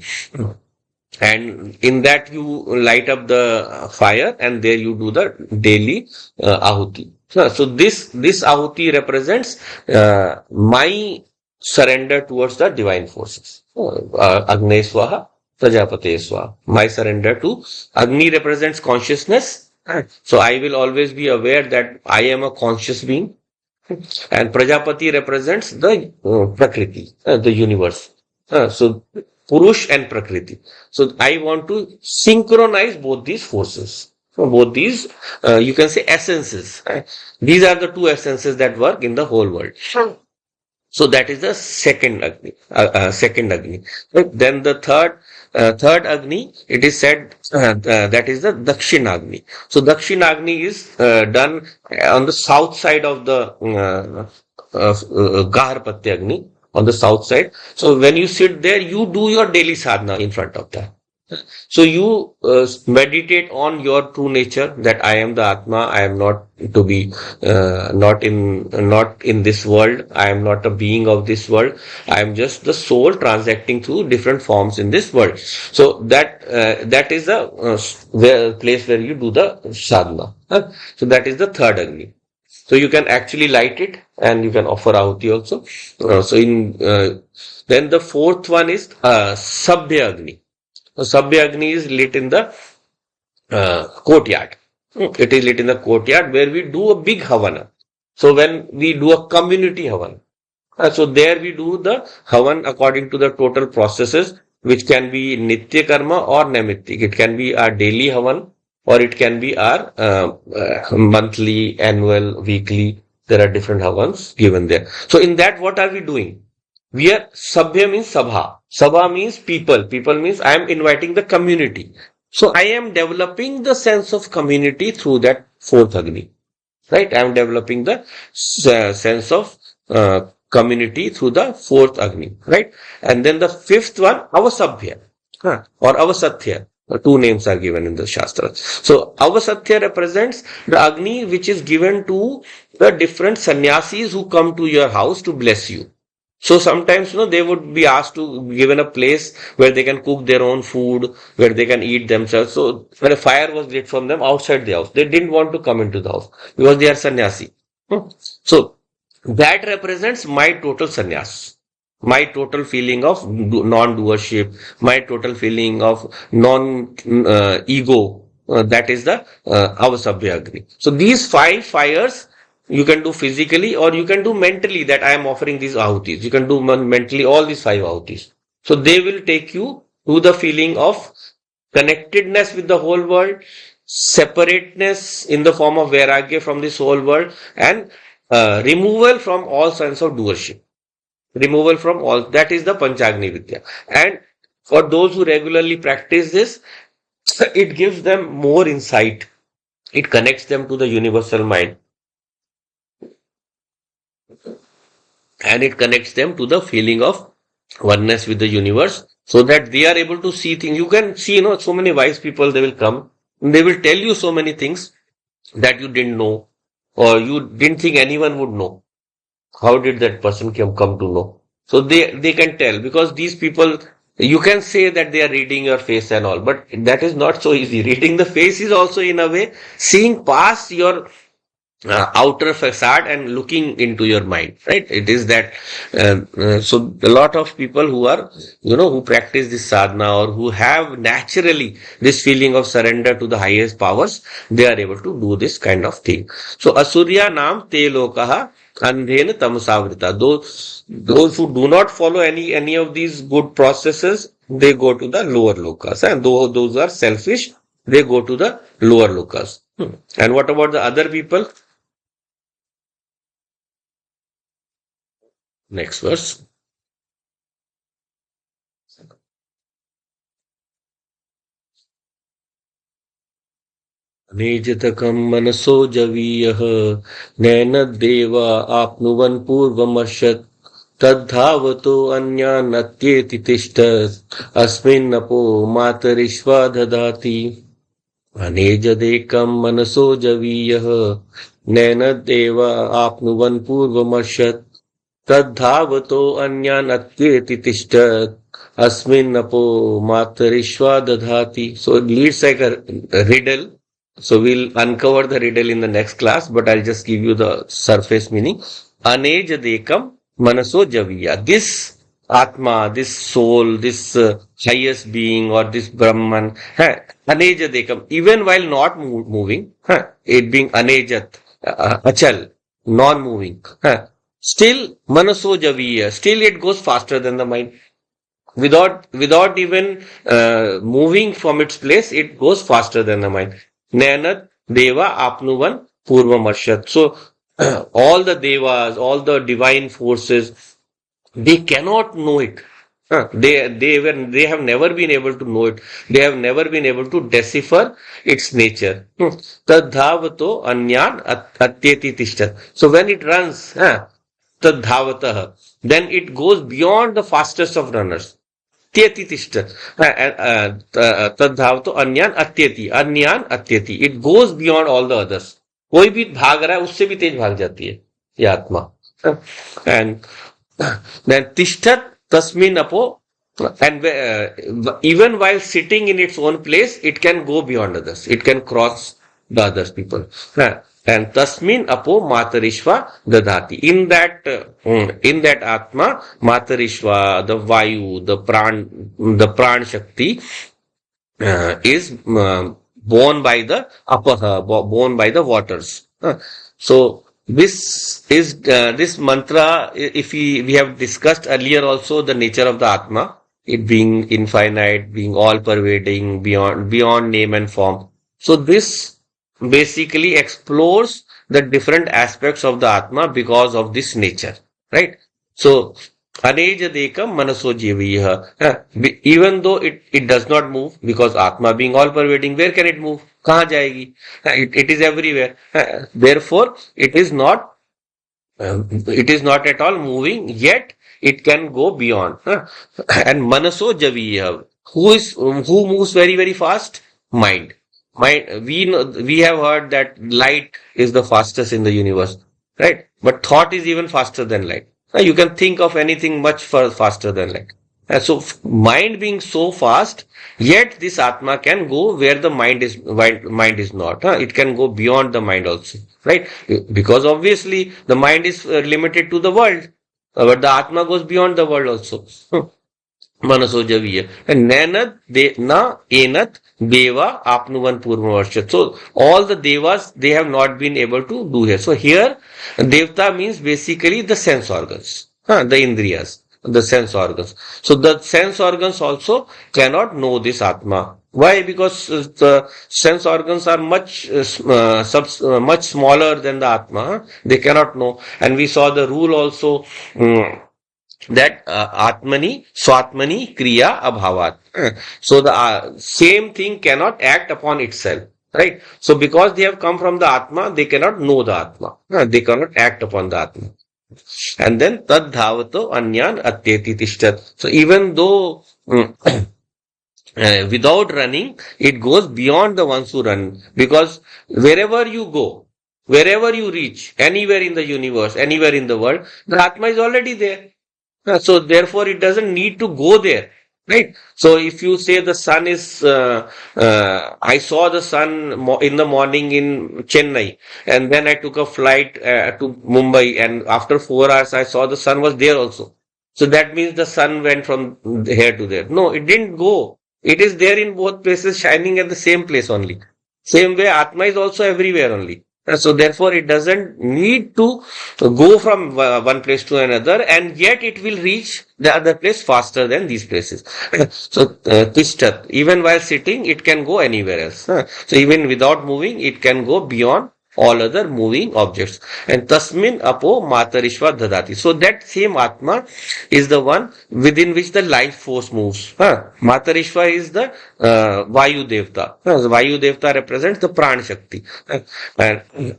And in that you light up the fire, and there you do the daily ahuti. So this ahuti represents my surrender towards the divine forces. Agni Swaha, Prajapate Swaha. My surrender to Agni represents consciousness. So I will always be aware that I am a conscious being. And Prajapati represents the Prakriti, the universe. So Purush and Prakriti. So I want to synchronize both these forces. So both these, you can say, essences. These are the two essences that work in the whole world. So that is the second Agni. Right? Then the third Agni, it is said that is the Dakshinagni. So Dakshinagni is done on the south side of the Gaharpatya Agni, on the south side. So when you sit there, you do your daily sadhana in front of that. So you meditate on your true nature, that I am the Atma, I am not to be not in this world, I am not a being of this world, I am just the soul transacting through different forms in this world. So that is the place where you do the sadhana. So that is the third Agni. So you can actually light it, and you can offer ahuti also. Then the fourth one is Sabhya Agni. Sabhya Agni is lit in the courtyard. It is lit in the courtyard where we do a big Havana. So when we do a community Havan, so there we do the Havan according to the total processes, which can be Nitya Karma or Naimittik. It can be our daily Havan, or it can be our monthly, annual, weekly. There are different Havans given there. So in that, what are we doing? Sabhya means Sabha. Sabha means people. People means I am inviting the community. So I am developing the sense of community through that fourth Agni. Right? I am developing the sense of community through the fourth Agni. Right? And then the fifth one, Avasabhya or Avasatya. Two names are given in the Shastra. So Avasatya represents the Agni which is given to the different sannyasis who come to your house to bless you. So sometimes, they would be asked to given a place where they can cook their own food, where they can eat themselves. So when a fire was lit from them outside the house, they didn't want to come into the house because they are sannyasi. So that represents my total sannyas, my total feeling of non-doership, my total feeling of non-ego. That is the avasabhyagni. So these five fires you can do physically or you can do mentally, that I am offering these ahutis. You can do mentally all these five ahutis. So they will take you to the feeling of connectedness with the whole world, separateness in the form of vairagya from this whole world, and removal from all sense of doership. Removal from all, that is the Panchagni Vidya. And for those who regularly practice this, it gives them more insight. It connects them to the universal mind and it connects them to the feeling of oneness with the universe so that they are able to see things. You can see, so many wise people, they will come, and they will tell you so many things that you didn't know or you didn't think anyone would know. How did that person come to know? So they can tell, because these people, you can say that they are reading your face and all, but that is not so easy. Reading the face is also in a way seeing past your outer facade and looking into your mind, right? It is that. So a lot of people who are, who practice this sadhana or who have naturally this feeling of surrender to the highest powers, they are able to do this kind of thing. So asurya nam te lokaha andhen tamasavrita. Those who do not follow any of these good processes, they go to the lower lokas, and those are selfish, they go to the lower lokas. And what about the other people? Next verse. Nejatакam manaso javiyah nēnadeva apnuvan purvamarshad tadhavato anyannatyeti tishtat asminnapo matarishva dadati. Anejadekam manaso javiyah nēnadeva apnuvan purvamarshad tadhavato anyannatyeti tishtat asminnapo matarishva dadhati. So it leads like a riddle. So we'll uncover the riddle in the next class, but I'll just give you the surface meaning. Anejadekam manaso javiya. This Atma, this soul, this highest being or this Brahman, anejadekam, even while not moving, it being anejat, achal, non-moving, still manaso javiya, still it goes faster than the mind. Without even moving from its place, it goes faster than the mind. Nanat Deva Apnuvan Purvamarshad. So all the devas, all the divine forces, they cannot know it. They have never been able to know it. They have never been able to decipher its nature. Tadhavato anyan atyeti tishtat. So when it runs, tadhavataha, then it goes beyond the fastest of runners. Tyeti tishtat. Tadhavto anyan atyeti. Anyan atyeti. It goes beyond all the others. कोई भी भाग रहा है उससे भी तेज भाग जाती है ये आत्मा. And then tishtat tasmin apo, and even while sitting in its own place, it can go beyond others. It can cross the others people. And tasmin apo matarishva dadati. In that atma, matarishva, the vayu, the pran shakti, is born by the apaha, born by the waters. So this is this mantra. If we have discussed earlier also the nature of the Atma, it being infinite, being all pervading, beyond name and form. So this basically explores the different aspects of the Atma because of this nature, right? So Anejadekam manaso jiviya. Even though it does not move, because Atma being all pervading, where can it move? कहाँ जाएगी? It is everywhere. Therefore, it is not at all moving, yet it can go beyond. And manaso javiya. Who moves very, very fast? Mind. We have heard that light is the fastest in the universe, right? But thought is even faster than light. You can think of anything much faster than light. So mind being so fast, yet this Atma can go where the mind is not. It can go beyond the mind also, right? Because obviously the mind is limited to the world, but the Atma goes beyond the world also. Manasojaviya. And Nanat de na enat deva apnuvan purvarsha. So all the devas they have not been able to do here. So here devta means basically the sense organs, the indriyas, the sense organs. So the sense organs also cannot know this Atma. Why? Because the sense organs are much smaller than the Atma. They cannot know. And we saw the rule also. That Atmani, Swatmani, Kriya, Abhavat. So the same thing cannot act upon itself. Right? So because they have come from the Atma, they cannot know the Atma. They cannot act upon the Atma. And then Tad Dhavato Anyan Atyeti Tishtat. So even though without running, it goes beyond the ones who run. Because wherever you go, wherever you reach, anywhere in the universe, anywhere in the world, the Atma is already there. So therefore, it doesn't need to go there, right? So if you say the sun is, I saw the sun in the morning in Chennai, and then I took a flight to Mumbai, and after 4 hours, I saw the sun was there also. So that means the sun went from here to there. No, it didn't go. It is there in both places, shining at the same place only. Same way, Atma is also everywhere only. So therefore, it doesn't need to go from one place to another, and yet it will reach the other place faster than these places. So Tishtat, even while sitting, it can go anywhere else. So even without moving, it can go beyond all other moving objects. And Tasmin Apo Matarishva Dadati. So that same Atma is the one within which the life force moves. Matarishva is the Vayu Devta. Vayu Devta represents the Pran Shakti.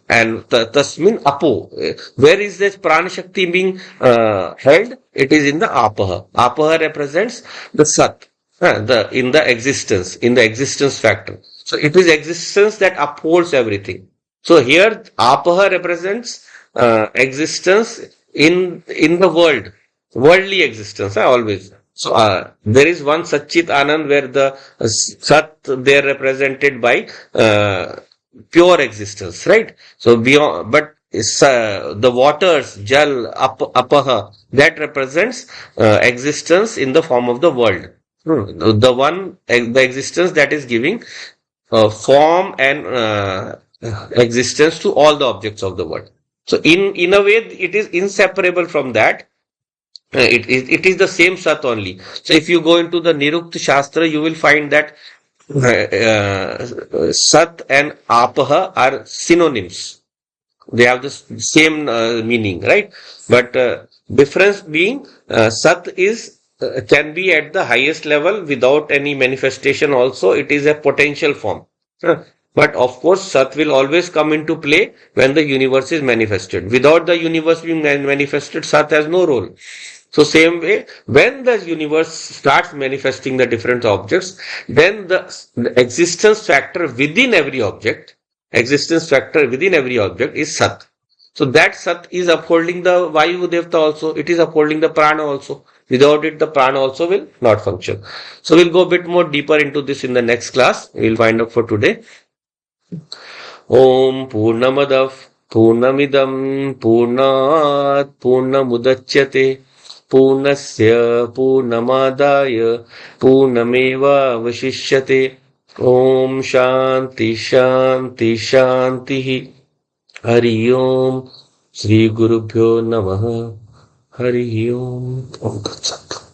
And Tasmin Apo. Where is this Pran Shakti being held? It is in the Apaha. Apaha represents the Sat. In the existence factor. So it is existence that upholds everything. So here Apaha represents existence in the world, worldly existence, always. So there is one Satchit Anand where the Sat they are represented by pure existence, right? So beyond, but the waters, Jal, Apaha, that represents existence in the form of the world. The existence that is giving form and existence to all the objects of the world. So in a way, it is inseparable from that. It is the same Sat only. So if you go into the Nirukta Shastra, you will find that Sat and Apaha are synonyms. They have the same meaning, right? But difference being Sat is can be at the highest level without any manifestation also. It is a potential form. But of course, Sat will always come into play when the universe is manifested. Without the universe being manifested, Sat has no role. So same way, when the universe starts manifesting the different objects, then the existence factor within every object is Sat. So that Sat is upholding the Vayu Devta also. It is upholding the Prana also. Without it, the Prana also will not function. So we'll go a bit more deeper into this in the next class. We'll find out for today. Om Purnamadav Purnamidam Purnat Purnamudachyate Purnasya Purnamadaya Purnameva Vashishyate. Om Shanti Shanti Shanti. Hari Om. Shri Gurubhyo Namaha. Hari Om. Om Tat Sat.